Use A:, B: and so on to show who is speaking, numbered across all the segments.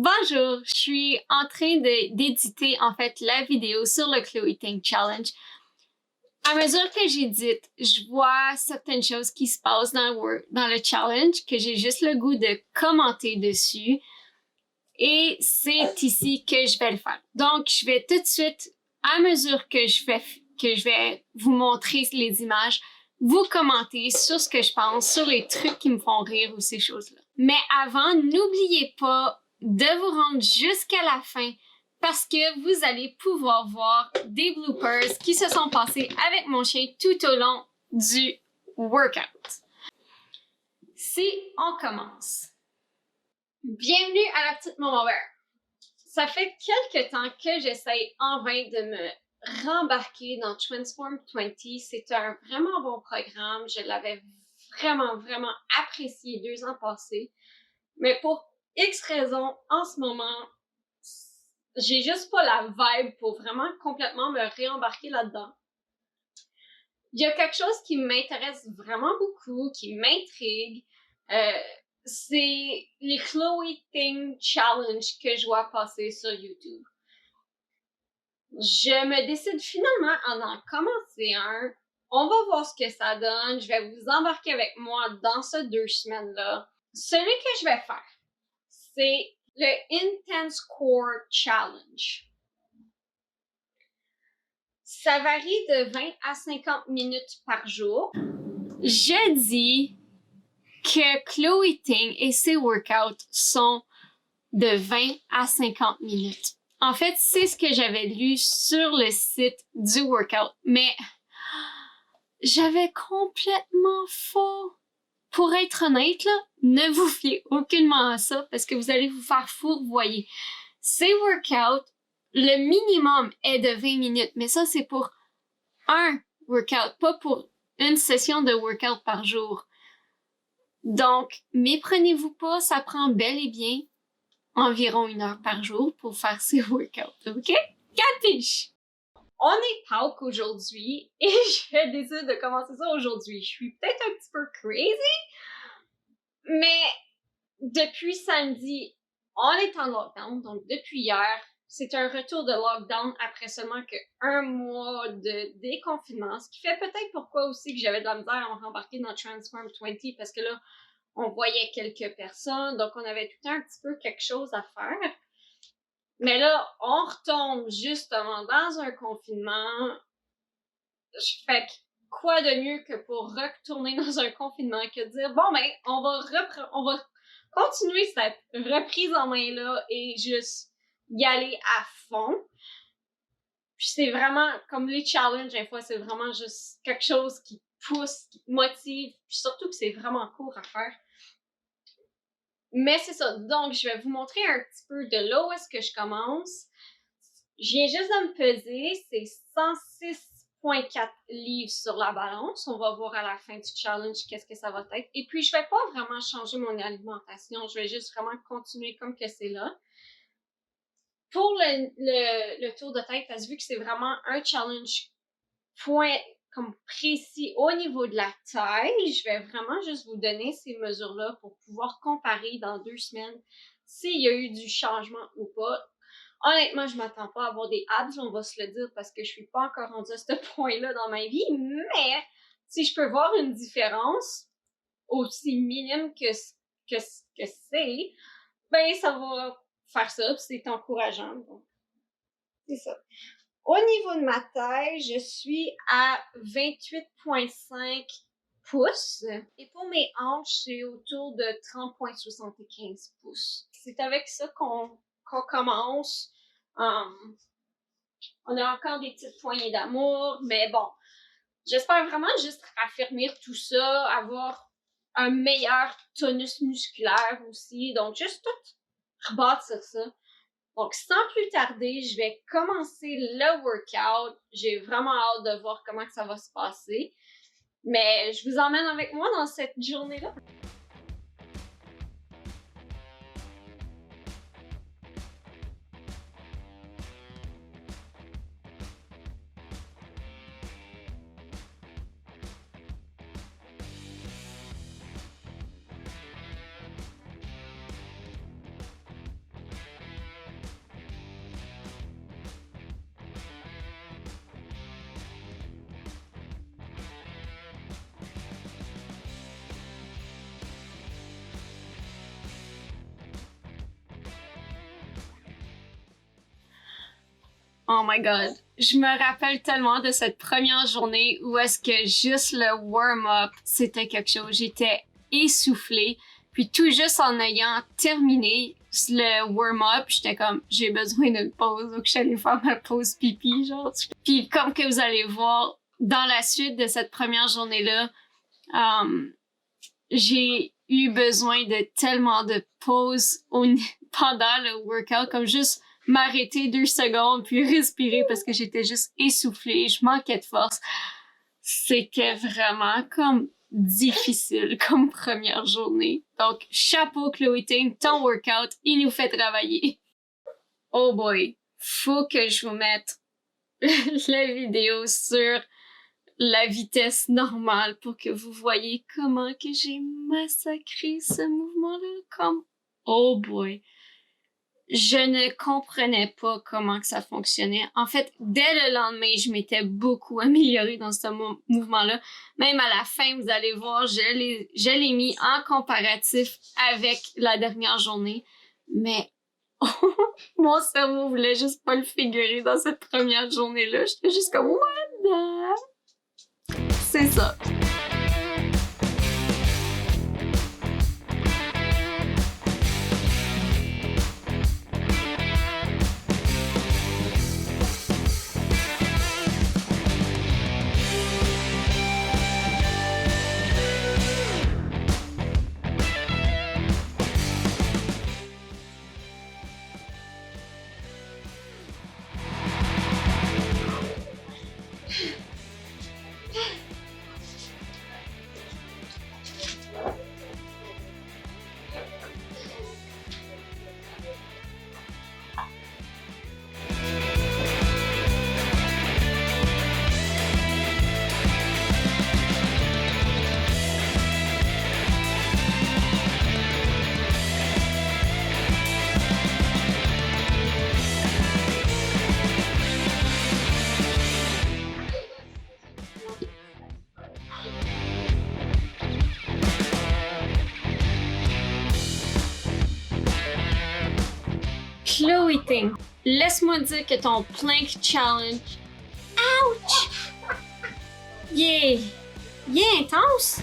A: Bonjour, je suis en train d'éditer en fait la vidéo sur le Chloe Ting Challenge. À mesure que j'édite, je vois certaines choses qui se passent dans le challenge que j'ai juste le goût de commenter dessus. Et c'est ici que je vais le faire. Donc, je vais tout de suite, à mesure que je vais vous montrer les images, vous commenter sur ce que je pense, sur les trucs qui me font rire ou ces choses-là. Mais avant, n'oubliez pas de vous rendre jusqu'à la fin parce que vous allez pouvoir voir des bloopers qui se sont passés avec mon chien tout au long du workout. Si on commence. Bienvenue à la petite Maman Bear. Ça fait quelques temps que j'essaye en vain de me rembarquer dans Transform 20. C'est un vraiment bon programme. Je l'avais vraiment apprécié 2 ans passés. Mais pour X raisons, en ce moment, j'ai juste pas la vibe pour vraiment complètement me réembarquer là-dedans. Il y a quelque chose qui m'intéresse vraiment beaucoup, qui m'intrigue. C'est les Chloe Ting Challenge que je vois passer sur YouTube. Je me décide finalement à en commencer un. On va voir ce que ça donne. Je vais vous embarquer avec moi dans ces 2 semaines-là. Celui que je vais faire, c'est le Intense Core Challenge. Ça varie de 20 à 50 minutes par jour. Je dis que Chloe Ting et ses workouts sont de 20 à 50 minutes. En fait, c'est ce que j'avais lu sur le site du workout, mais j'avais complètement faux. Pour être honnête, là, ne vous fiez aucunement à ça parce que vous allez vous faire fourvoyer. Ces workouts, le minimum est de 20 minutes, mais ça, c'est pour un workout, pas pour une session de workout par jour. Donc, méprenez-vous pas, ça prend bel et bien environ 1 heure par jour pour faire ces workouts, ok? Capiche! On est Pâques aujourd'hui et je décide de commencer ça aujourd'hui. Je suis peut-être un petit peu crazy, mais depuis samedi, on est en lockdown, donc depuis hier, c'est un retour de lockdown après seulement qu'un mois de déconfinement, ce qui fait peut-être pourquoi aussi que j'avais de la misère à me rembarquer dans Transform 20 parce que là, on voyait quelques personnes, donc on avait tout un petit peu quelque chose à faire. Mais là, on retombe justement dans un confinement. Fait quoi de mieux que pour retourner dans un confinement que de dire, bon ben, on va continuer cette reprise en main-là et juste y aller à fond. Puis c'est vraiment, comme les challenges, des fois, c'est vraiment juste quelque chose qui pousse, qui motive, puis surtout que c'est vraiment court à faire. Mais c'est ça, donc je vais vous montrer un petit peu de là où est-ce que je commence. Je viens juste de me peser, c'est 106,4 livres sur la balance. On va voir à la fin du challenge qu'est-ce que ça va être. Et puis, je vais pas vraiment changer mon alimentation, je vais juste vraiment continuer comme que c'est là. Pour le tour de tête, parce que vu que c'est vraiment un challenge point comme précis au niveau de la taille, je vais vraiment juste vous donner ces mesures-là pour pouvoir comparer dans 2 semaines s'il y a eu du changement ou pas. Honnêtement, je m'attends pas à avoir des abs, on va se le dire, parce que je suis pas encore rendue à ce point-là dans ma vie, mais si je peux voir une différence aussi minime que c'est, ben ça va faire ça, puis c'est encourageant. Donc, c'est ça. Au niveau de ma taille, je suis à 28,5 pouces. Et pour mes hanches, c'est autour de 30,75 pouces. C'est avec ça qu'on commence. On a encore des petites poignées d'amour, mais bon, j'espère vraiment juste raffermir tout ça, avoir un meilleur tonus musculaire aussi. Donc, juste tout rebâtir ça. Donc, sans plus tarder, je vais commencer le workout. J'ai vraiment hâte de voir comment ça va se passer. Mais je vous emmène avec moi dans cette journée-là. Oh my god. Je me rappelle tellement de cette première journée où est-ce que juste le warm-up, c'était quelque chose. J'étais essoufflée. Puis tout juste en ayant terminé le warm-up, j'étais comme, j'ai besoin d'une pause. Donc, je suis allée faire ma pause pipi, genre. Puis comme que vous allez voir, dans la suite de cette première journée-là, j'ai eu besoin de tellement de pauses pendant le workout, comme juste m'arrêter 2 secondes puis respirer parce que j'étais juste essoufflée, je manquais de force. C'était vraiment comme difficile comme première journée. Donc, chapeau Chloé Ting, ton workout, il nous fait travailler. Oh boy, faut que je vous mette la vidéo sur la vitesse normale pour que vous voyez comment que j'ai massacré ce mouvement-là. Comme, oh boy. Je ne comprenais pas comment que ça fonctionnait. En fait, dès le lendemain, je m'étais beaucoup améliorée dans ce mouvement-là. Même à la fin, vous allez voir, je l'ai mis en comparatif avec la dernière journée. Mais mon cerveau voulait juste pas le figurer dans cette première journée-là. J'étais juste comme, what the... C'est ça. Chloé Ting, laisse-moi dire que ton plank challenge, ouch, il est intense.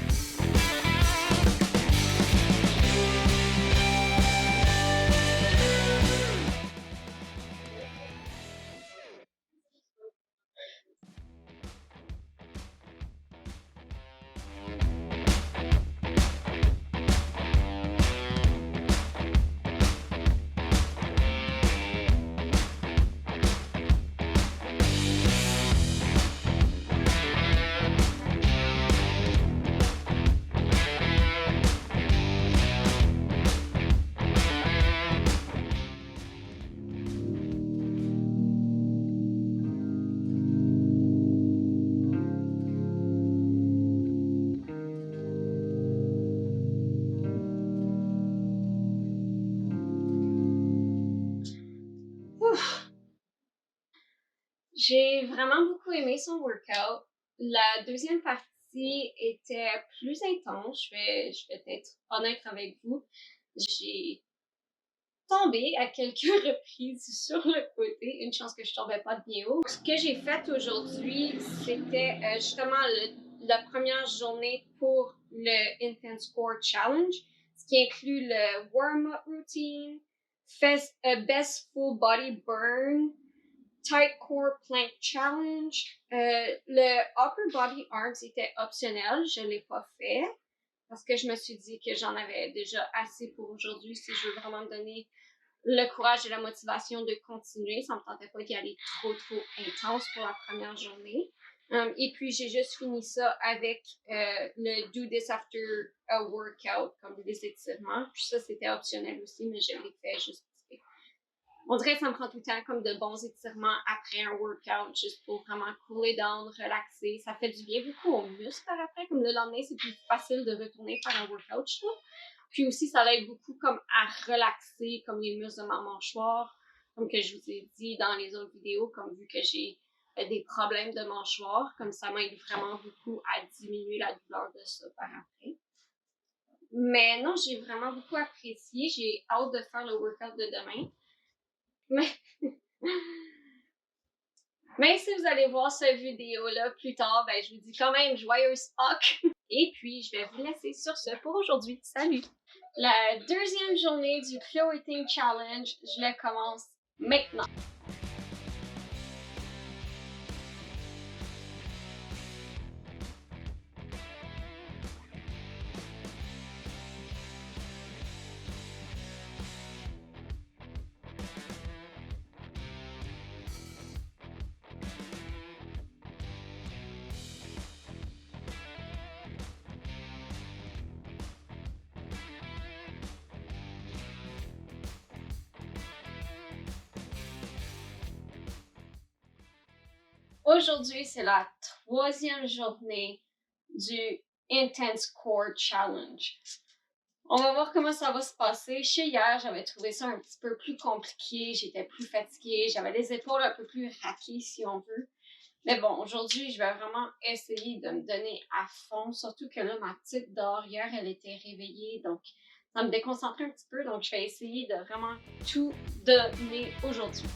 A: J'ai vraiment beaucoup aimé son workout. La deuxième partie était plus intense. Je vais être honnête avec vous. J'ai tombé à quelques reprises sur le côté. Une chance que je tombais pas bien haut. Ce que j'ai fait aujourd'hui, c'était justement la première journée pour le Intense Core Challenge, ce qui inclut le warm-up routine, best full body burn, Tight Core Plank Challenge. Le Upper Body Arms était optionnel, je l'ai pas fait parce que je me suis dit que j'en avais déjà assez pour aujourd'hui si je veux vraiment me donner le courage et la motivation de continuer. Ça me tentait pas d'y aller trop intense pour la première journée. Et puis j'ai juste fini ça avec le Do This After a Workout, comme des étirements. Puis ça c'était optionnel aussi, mais je l'ai fait juste. On dirait que ça me prend tout le temps comme de bons étirements après un workout, juste pour vraiment cooler down, relaxer. Ça fait du bien beaucoup aux muscles par après. Comme le lendemain, c'est plus facile de retourner faire un workout, je trouve. Puis aussi, ça aide beaucoup comme à relaxer comme les muscles de ma mâchoire. Comme que je vous ai dit dans les autres vidéos, comme vu que j'ai des problèmes de mâchoire, comme ça m'aide vraiment beaucoup à diminuer la douleur de ça par après. Mais non, j'ai vraiment beaucoup apprécié. J'ai hâte de faire le workout de demain. Mais Mais si vous allez voir cette vidéo-là plus tard, ben je vous dis quand même joyeuse Pâques! Et puis, je vais vous laisser sur ce pour aujourd'hui. Salut! La deuxième journée du Flow Eating Challenge, je la commence maintenant. Aujourd'hui, c'est la troisième journée du Intense Core Challenge. On va voir comment ça va se passer. Hier, j'avais trouvé ça un petit peu plus compliqué. J'étais plus fatiguée. J'avais les épaules un peu plus raquées, si on veut. Mais bon, aujourd'hui, je vais vraiment essayer de me donner à fond. Surtout que là, ma petite dort hier, elle était réveillée. Donc, ça me déconcentrait un petit peu. Donc, je vais essayer de vraiment tout donner aujourd'hui.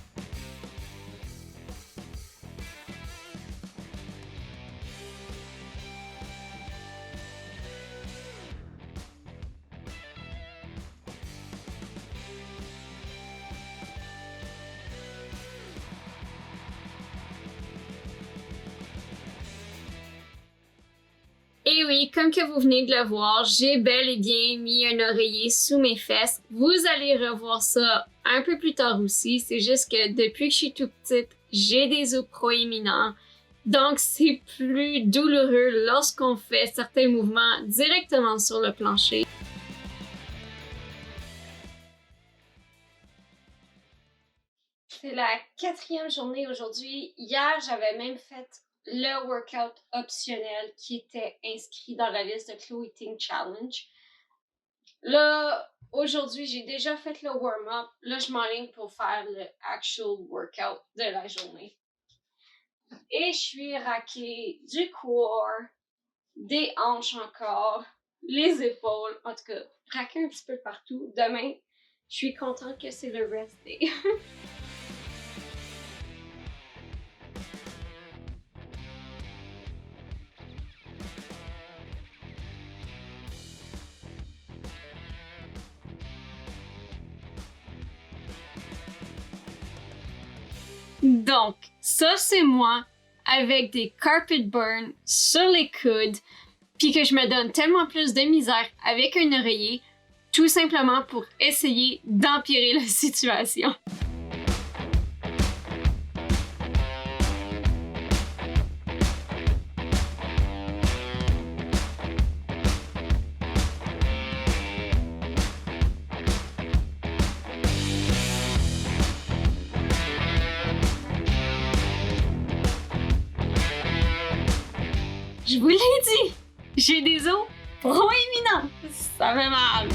A: Et oui, comme que vous venez de le voir, j'ai bel et bien mis un oreiller sous mes fesses. Vous allez revoir ça un peu plus tard aussi. C'est juste que depuis que je suis toute petite, j'ai des os proéminents. Donc, c'est plus douloureux lorsqu'on fait certains mouvements directement sur le plancher. C'est la quatrième journée aujourd'hui. Hier, j'avais même fait le workout optionnel qui était inscrit dans la liste de Flow Eating Challenge. Là, aujourd'hui, j'ai déjà fait le warm-up. Là, je m'enligne pour faire le actual workout de la journée. Et je suis raquée du corps, des hanches encore, les épaules, en tout cas, raquée un petit peu partout. Demain, je suis contente que c'est le rest day. Donc, ça c'est moi avec des carpet burns sur les coudes, puis que je me donne tellement plus de misère avec un oreiller, tout simplement pour essayer d'empirer la situation. Je vous l'ai dit, j'ai des os proéminents. Ça fait mal.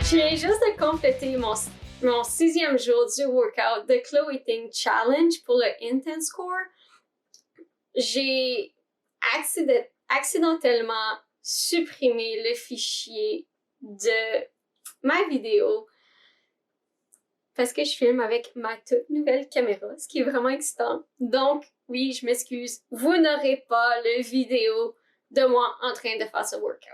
A: Je viens juste de compléter mon 6e jour du workout de Flow Eating Challenge pour le Intense Core. J'ai accidentellement supprimé le fichier de ma vidéo parce que je filme avec ma toute nouvelle caméra, ce qui est vraiment excitant. Donc, oui, je m'excuse, vous n'aurez pas le vidéo de moi en train de faire ce workout.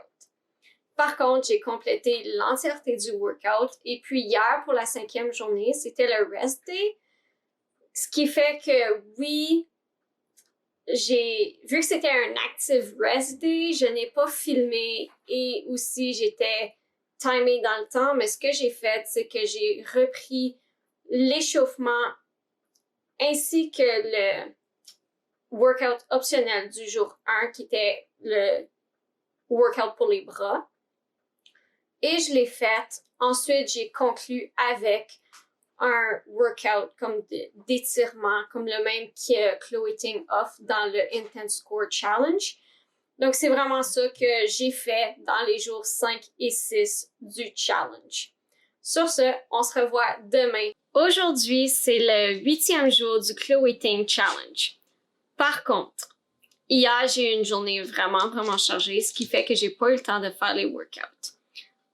A: Par contre, j'ai complété l'entièreté du workout et puis hier, pour la 5e journée, c'était le rest day. Ce qui fait que oui, vu que c'était un active rest day, je n'ai pas filmé et aussi j'étais timée dans le temps, mais ce que j'ai fait, c'est que j'ai repris l'échauffement ainsi que le workout optionnel du jour 1 qui était le workout pour les bras. Et je l'ai fait. Ensuite, j'ai conclu avec un workout comme d'étirement, comme le même que Flow Eating offre dans le Intense Core Challenge. Donc, c'est vraiment ça que j'ai fait dans les jours 5 et 6 du challenge. Sur ce, on se revoit demain. Aujourd'hui, c'est le 8e jour du Flow Eating Challenge. Par contre, hier, j'ai eu une journée vraiment chargée, ce qui fait que j'ai pas eu le temps de faire les workouts.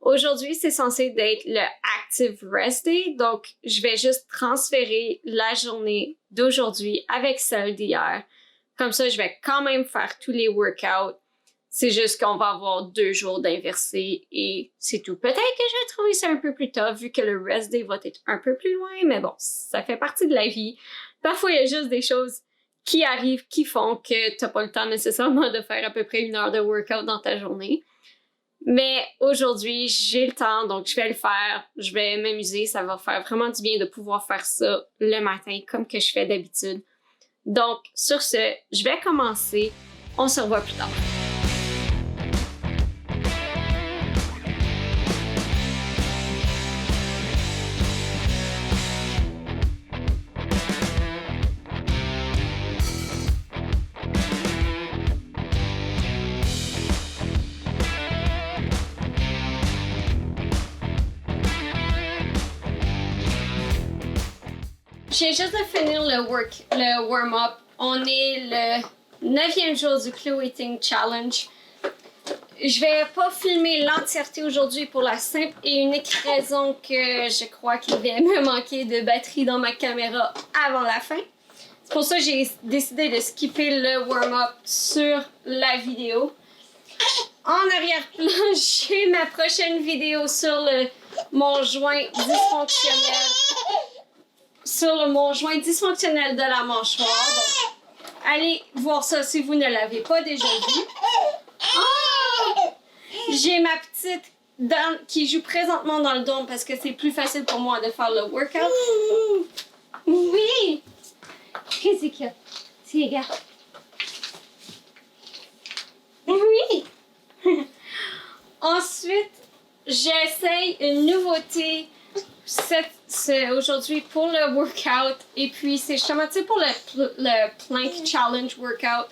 A: Aujourd'hui, c'est censé d'être le Active Rest Day, donc je vais juste transférer la journée d'aujourd'hui avec celle d'hier. Comme ça, je vais quand même faire tous les workouts. C'est juste qu'on va avoir 2 jours d'inversé et c'est tout. Peut-être que je vais trouver ça un peu plus tough vu que le rest day va être un peu plus loin, mais bon, ça fait partie de la vie. Parfois, il y a juste des choses qui arrivent, qui font que t'as pas le temps nécessairement de faire à peu près 1 heure de workout dans ta journée. Mais aujourd'hui, j'ai le temps, donc je vais le faire. Je vais m'amuser, ça va faire vraiment du bien de pouvoir faire ça le matin comme que je fais d'habitude. Donc, sur ce, je vais commencer. On se revoit plus tard. J'ai juste de finir le warm-up. On est le 9e jour du Chloe Ting Challenge. Je vais pas filmer l'entièreté aujourd'hui pour la simple et unique raison que je crois qu'il vient me manquer de batterie dans ma caméra avant la fin. C'est pour ça que j'ai décidé de skipper le warm-up sur la vidéo. En arrière-plan, j'ai ma prochaine vidéo sur mon joint dysfonctionnel. Sur mon joint dysfonctionnel de la mâchoire. Donc, allez voir ça si vous ne l'avez pas déjà vu. Oh! J'ai ma petite dame qui joue présentement dans le dôme parce que c'est plus facile pour moi de faire le workout. Oui! Qu'est-ce qu'il y a? C'est regarde. Oui! Ensuite, j'essaye une nouveauté aujourd'hui pour le workout et puis c'est justement pour le plank challenge workout.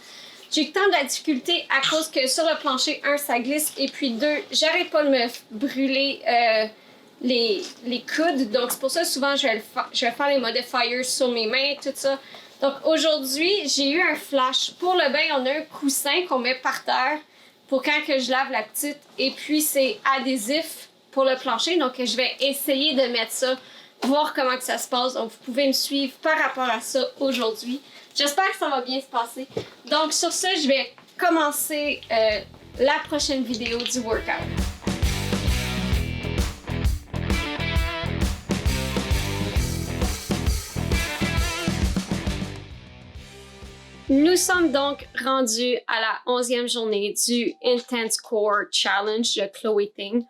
A: J'ai tant de la difficulté à cause que sur le plancher, 1, ça glisse et puis 2, j'arrête pas de me brûler les coudes. Donc c'est pour ça souvent je vais faire les modifiers sur mes mains, tout ça. Donc aujourd'hui, j'ai eu un flash. Pour le bain, on a un coussin qu'on met par terre pour quand que je lave la petite et puis c'est adhésif pour le plancher. Donc je vais essayer de mettre ça, voir comment que ça se passe. Donc vous pouvez me suivre par rapport à ça aujourd'hui. J'espère que ça va bien se passer. Donc sur ce, je vais commencer la prochaine vidéo du workout. Nous sommes donc rendus à la 11e journée du Intense Core Challenge de Chloe Ting.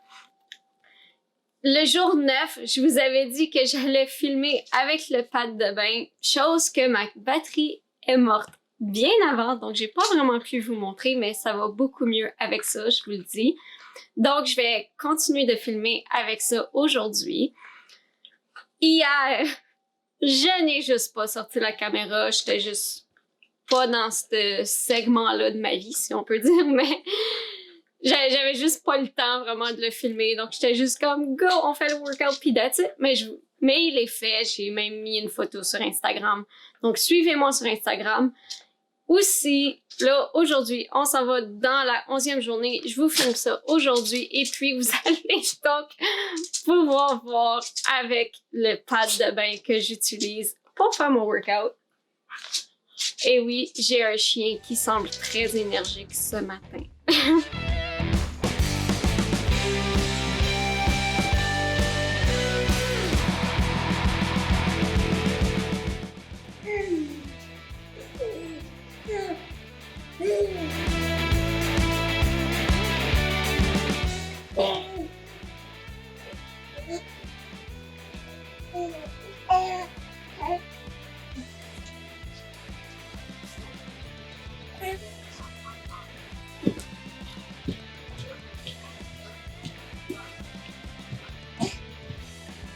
A: Le jour 9, je vous avais dit que j'allais filmer avec le pad de bain, chose que ma batterie est morte bien avant, donc j'ai pas vraiment pu vous montrer, mais ça va beaucoup mieux avec ça, je vous le dis. Donc, je vais continuer de filmer avec ça aujourd'hui. Hier, je n'ai juste pas sorti la caméra, j'étais juste pas dans ce segment-là de ma vie, si on peut dire, mais j'avais juste pas le temps vraiment de le filmer, donc j'étais juste comme go, on fait le workout pis that's it. Mais il est fait, j'ai même mis une photo sur Instagram. Donc suivez-moi sur Instagram. Aussi, là, aujourd'hui, on s'en va dans la 11e journée. Je vous filme ça aujourd'hui et puis vous allez donc pouvoir voir avec le pad de bain que j'utilise pour faire mon workout. Et oui, j'ai un chien qui semble très énergique ce matin.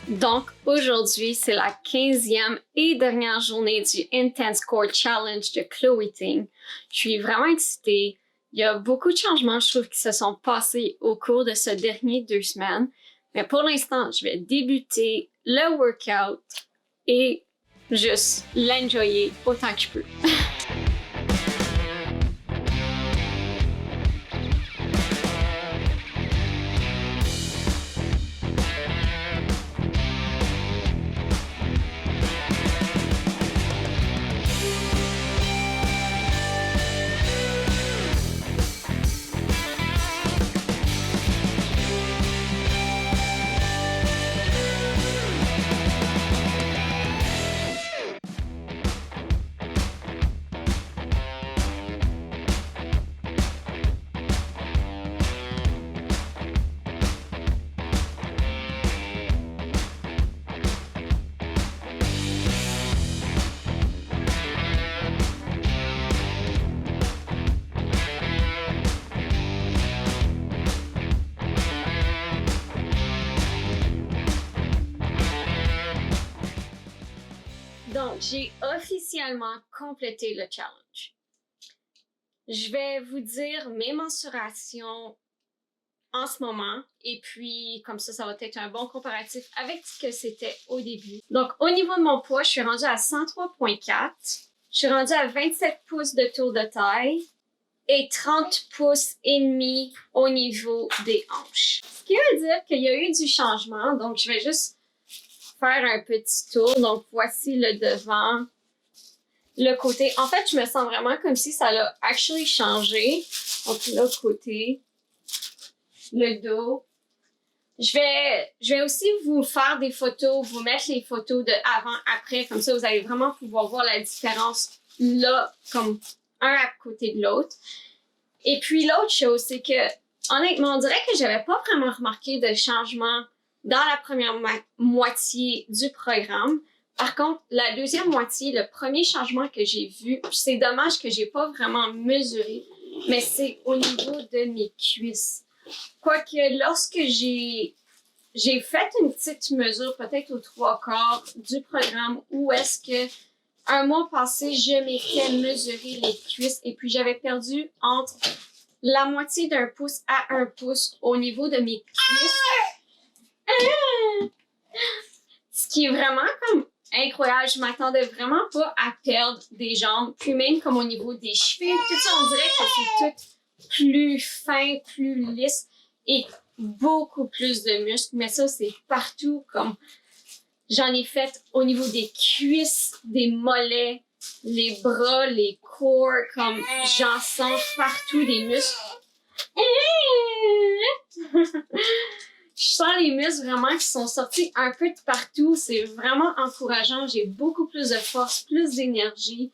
A: Donc, aujourd'hui, c'est la 15e et dernière journée du Intense Core Challenge de Chloe Ting. Je suis vraiment excitée. Il y a beaucoup de changements, je trouve, qui se sont passés au cours de ces dernières 2 semaines. Mais pour l'instant, je vais débuter le workout et juste l'enjoyer autant que je peux. j'ai officiellement complété le challenge. Je vais vous dire mes mensurations en ce moment et puis comme ça va être un bon comparatif avec ce que c'était au début. Donc au niveau de mon poids, je suis rendue à 103,4. Je suis rendue à 27 pouces de tour de taille et 30 pouces et demi au niveau des hanches. Ce qui veut dire qu'il y a eu du changement, donc je vais juste faire un petit tour. Donc voici le devant, le côté. En fait, je me sens vraiment comme si ça l'a actually changé. Donc l'autre côté, le dos. Je vais aussi vous faire des photos, vous mettre les photos de avant, après, comme ça vous allez vraiment pouvoir voir la différence là, comme un à côté de l'autre. Et puis l'autre chose, c'est que honnêtement, on dirait que j'avais pas vraiment remarqué de changement dans la première moitié du programme. Par contre, la deuxième moitié, le premier changement que j'ai vu, c'est dommage que j'ai pas vraiment mesuré, mais c'est au niveau de mes cuisses. Quoique lorsque j'ai fait une petite mesure, peut-être aux 3/4 du programme, où est-ce que un mois passé, je m'étais mesuré les cuisses et puis j'avais perdu entre la moitié d'un pouce à 1 pouce au niveau de mes cuisses. Ce qui est vraiment comme incroyable. Je m'attendais vraiment pas à perdre des jambes. Puis même comme au niveau des chevilles, tout ça, on dirait que c'est tout plus fin, plus lisse et beaucoup plus de muscles. Mais ça, c'est partout. Comme j'en ai fait au niveau des cuisses, des mollets, les bras, les corps, comme j'en sens partout des muscles. Je sens les muscles vraiment qui sont sortis un peu de partout. C'est vraiment encourageant. J'ai beaucoup plus de force, plus d'énergie.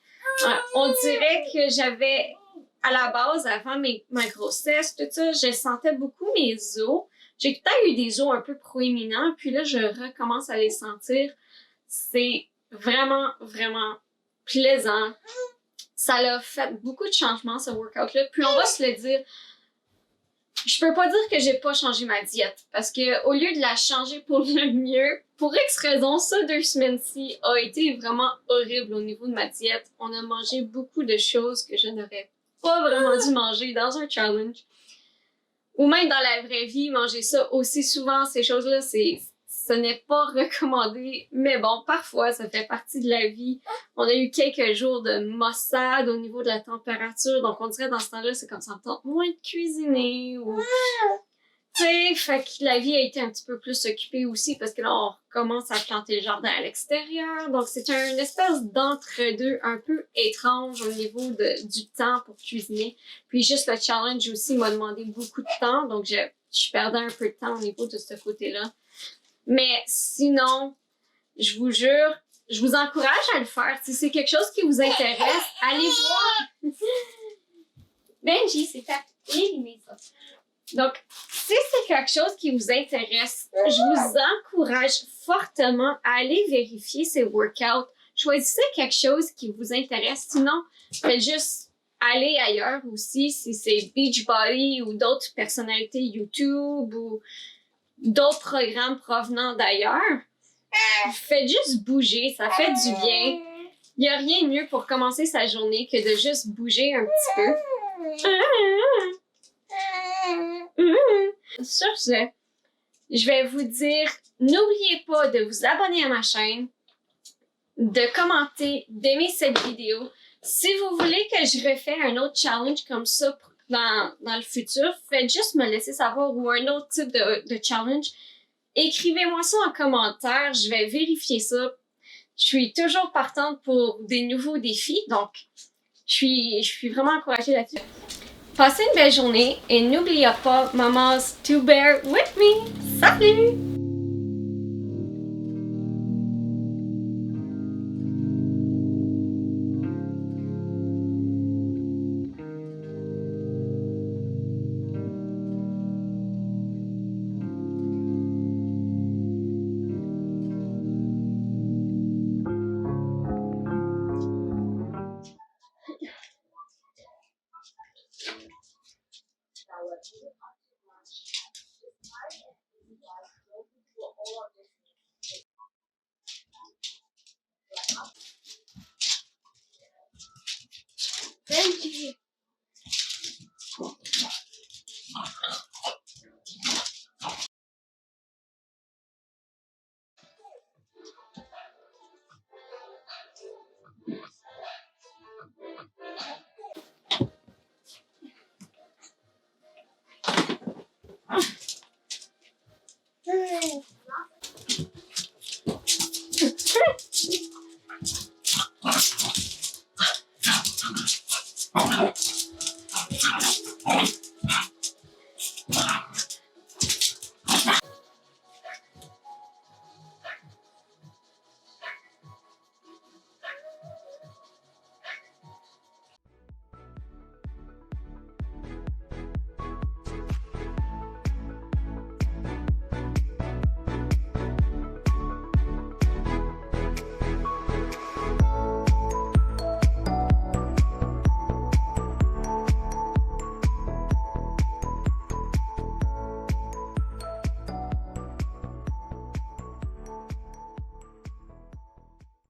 A: On dirait que j'avais, à la base, avant ma grossesse, tout ça, je sentais beaucoup mes os. J'ai peut-être eu des os un peu proéminents, puis là, je recommence à les sentir. C'est vraiment, vraiment plaisant. Ça l'a fait beaucoup de changements, ce workout-là. Puis on va se le dire, je peux pas dire que j'ai pas changé ma diète, parce que au lieu de la changer pour le mieux, pour X raison, ça 2 semaines-ci a été vraiment horrible au niveau de ma diète. On a mangé beaucoup de choses que je n'aurais pas vraiment dû manger dans un challenge. Ou même dans la vraie vie, manger ça aussi souvent, ces choses-là, ce n'est pas recommandé. Mais bon, parfois, ça fait partie de la vie. On a eu quelques jours de maussade au niveau de la température. Donc, on dirait dans ce temps-là, c'est comme ça me tente moins de cuisiner ou... Tu sais, fait que la vie a été un petit peu plus occupée aussi parce que là, on commence à planter le jardin à l'extérieur. Donc, c'est une espèce d'entre-deux un peu étrange au niveau du temps pour cuisiner. Puis, juste le challenge aussi m'a demandé beaucoup de temps. Donc, je perdais un peu de temps au niveau de ce côté-là. Mais sinon, je vous jure, je vous encourage à le faire. Si c'est quelque chose qui vous intéresse, allez voir. Benji, c'est ta éliminé ça. Donc, si c'est quelque chose qui vous intéresse, je vous encourage fortement à aller vérifier ces workouts. Choisissez quelque chose qui vous intéresse. Sinon, faites juste aller ailleurs aussi, si c'est Beachbody ou d'autres personnalités YouTube ou d'autres programmes provenant d'ailleurs. Faites juste bouger, ça fait du bien. Il n'y a rien de mieux pour commencer sa journée que de juste bouger un petit peu. Sur ce, je vais vous dire, n'oubliez pas de vous abonner à ma chaîne, de commenter, d'aimer cette vidéo. Si vous voulez que je refais un autre challenge comme ça dans le futur, faites juste me laisser savoir ou un autre type de challenge. Écrivez-moi ça en commentaire, je vais vérifier ça. Je suis toujours partante pour des nouveaux défis, donc je suis vraiment encouragée là-dessus. Passez une belle journée et n'oubliez pas, mamas, to bear with me. Salut!
B: Benji.